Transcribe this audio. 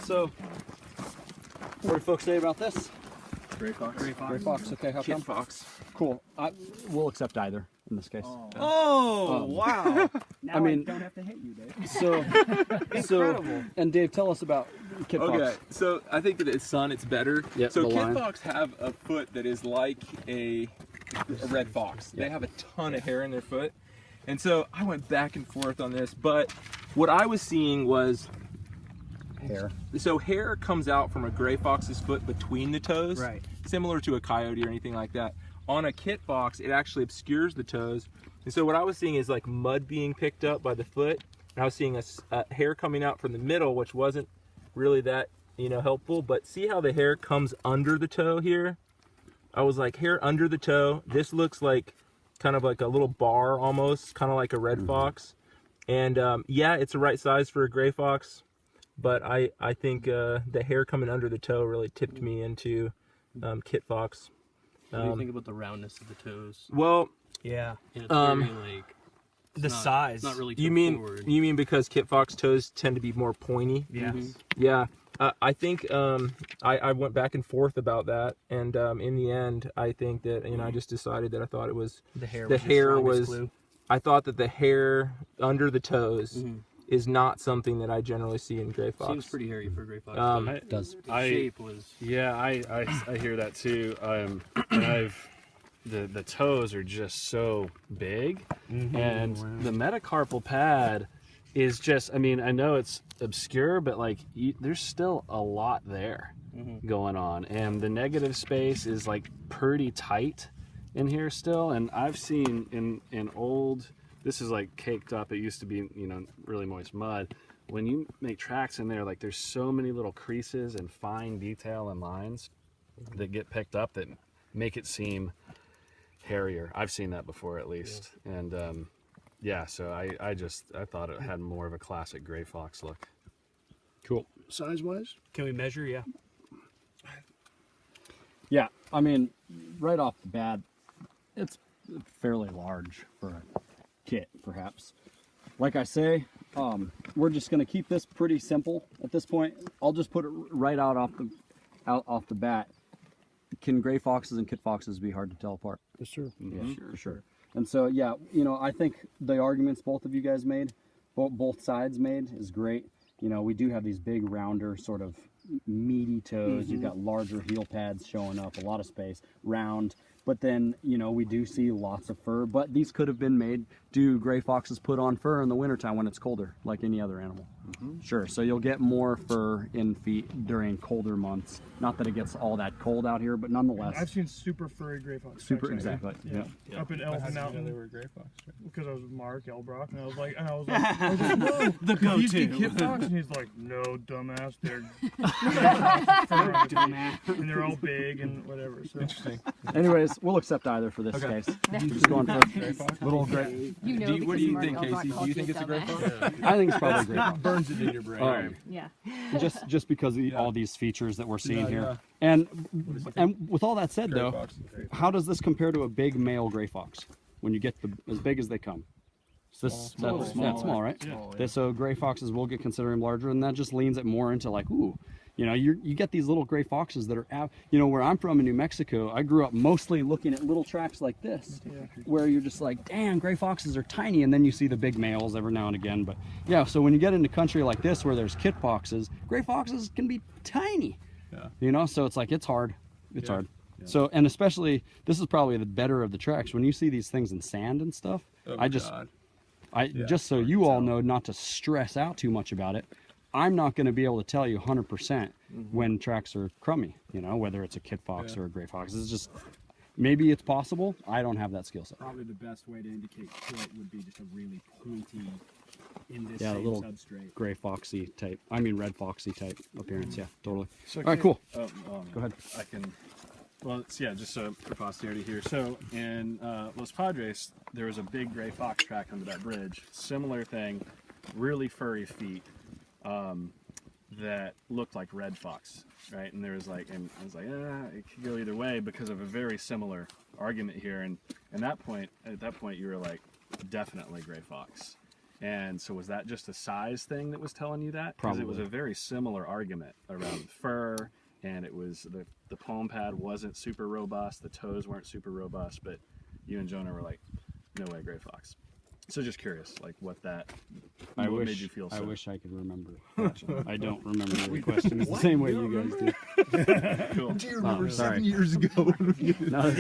So, what do folks say about this? Gray fox. Gray fox. Okay, how Kit come? fox. Cool. We'll accept either in this case. Oh, wow. Now I mean- don't have to hit you, Dave. So, Incredible. and Dave, tell us about Kit Fox. Okay, so I think that it's Sun, it's better. Yep, so the Kit line. fox have a foot that is like a red fox. They have a ton of hair in their foot. And so I went back and forth on this, but what I was seeing was Hair. so hair comes out from a gray fox's foot between the toes, Right. similar to a coyote or anything like that. On a kit fox, it actually obscures the toes. And so what I was seeing is like mud being picked up by the foot. And I was seeing a hair coming out from the middle, which wasn't really that, helpful. But see how the hair comes under the toe here? I was like, hair under the toe. This looks like kind of like a little bar almost, kind of like a red fox. And yeah, it's the right size for a gray fox. But I think the hair coming under the toe really tipped me into kit fox. What do you think about the roundness of the toes? Well, Yeah. And it's very like it's The not- size. It's not really you toe mean forward. because kit fox toes tend to be more pointy? Yes. Yeah. I think I went back and forth about that, and in the end, I think that I just decided that I thought it was The hair the was your hair strongest was. clue. I thought that the hair under the toes is not something that I generally see in gray fox. Seems pretty hairy for a gray fox. Um, Does. the shape was Yeah, I hear that too. And the toes are just so big, and the metacarpal pad is just. I mean, I know it's obscure, but like there's still a lot there going on, and the negative space is like pretty tight in here still. And I've seen in old. This is like caked up. It used to be, really moist mud. When you make tracks in there, like there's so many little creases and fine detail and lines that get picked up that make it seem hairier. I've seen that before at least. Yeah. And yeah, so I thought it had more of a classic gray fox look. Cool. Size-wise? Can we measure? Yeah. Yeah, I mean, right off the bat, it's fairly large for a kit, perhaps. Like I say, we're just going to keep this pretty simple at this point. I'll just put it right out off the bat. Can gray foxes and kit foxes be hard to tell apart? Yes, sir. Yeah, for sure. And so, yeah, I think the arguments both of you guys made, both sides made, is great. We do have these big, rounder, sort of meaty toes. You've got larger heel pads showing up, a lot of space, round. But then, we do see lots of fur. But these could have been made. Do gray foxes put on fur in the wintertime when it's colder, like any other animal? Sure. So you'll get more fur in feet during colder months. Not that it gets all that cold out here, but nonetheless. I've seen super furry gray fox. Super, tracks, exactly. actually. Yeah. Up in Elephant Mountain. They were gray fox. Because I was with Mark Elbrock, and I was like, no, The these be go-to. kit fox, and he's like, no, dumbass, they're Dumbass. and they're all big and whatever. So Interesting. Anyways, we'll accept either for this case. Just going for Gray fox. little gray. What do you think, Casey? Do you think it's a gray fox? I think it's probably a gray fox. Burns it in your brain. Yeah. Just because of all these features that we're seeing here. yeah. And with all that said, Gray though, fox is great. how does this compare to a big male gray fox when you get as big as they come? Small, right? So gray foxes will get considered larger, and that just leans it more into like, ooh, you get these little gray foxes that are, where I'm from in New Mexico, I grew up mostly looking at little tracks like this, where you're just like, damn, gray foxes are tiny, and then you see the big males every now and again. But yeah, so when you get into country like this where there's kit foxes, gray foxes can be tiny. Yeah. So it's like, it's hard. It's hard. Yeah. So, and especially, this is probably the better of the tracks. When you see these things in sand and stuff, just so you all know not to stress out too much about it, I'm not going to be able to tell you 100% when tracks are crummy, whether it's a kit fox or a gray fox. It's just, maybe it's possible. I don't have that skill set. Probably the best way to indicate foot would be just a really pointy, in this Yeah, a same little substrate. gray foxy type. Red foxy type appearance. Yeah, totally. So all right, cool. Go ahead. I can. Well, just so for posterity here. So in Los Padres, there was a big gray fox track under that bridge. Similar thing, really furry feet that looked like red fox, right? And there was like, and I was like, it could go either way because of a very similar argument here. And at that point, you were like, definitely gray fox. And so was that just a size thing that was telling you that? Because it was a Probably. very similar argument around fur, and it was the palm pad wasn't super robust, the toes weren't super robust, but you and Jonah were like, no way, gray fox. So just curious, like what made you feel so? I wish I could remember. I don't remember the questions the same way you guys do. Cool. Do you remember sorry. 7 years ago? No,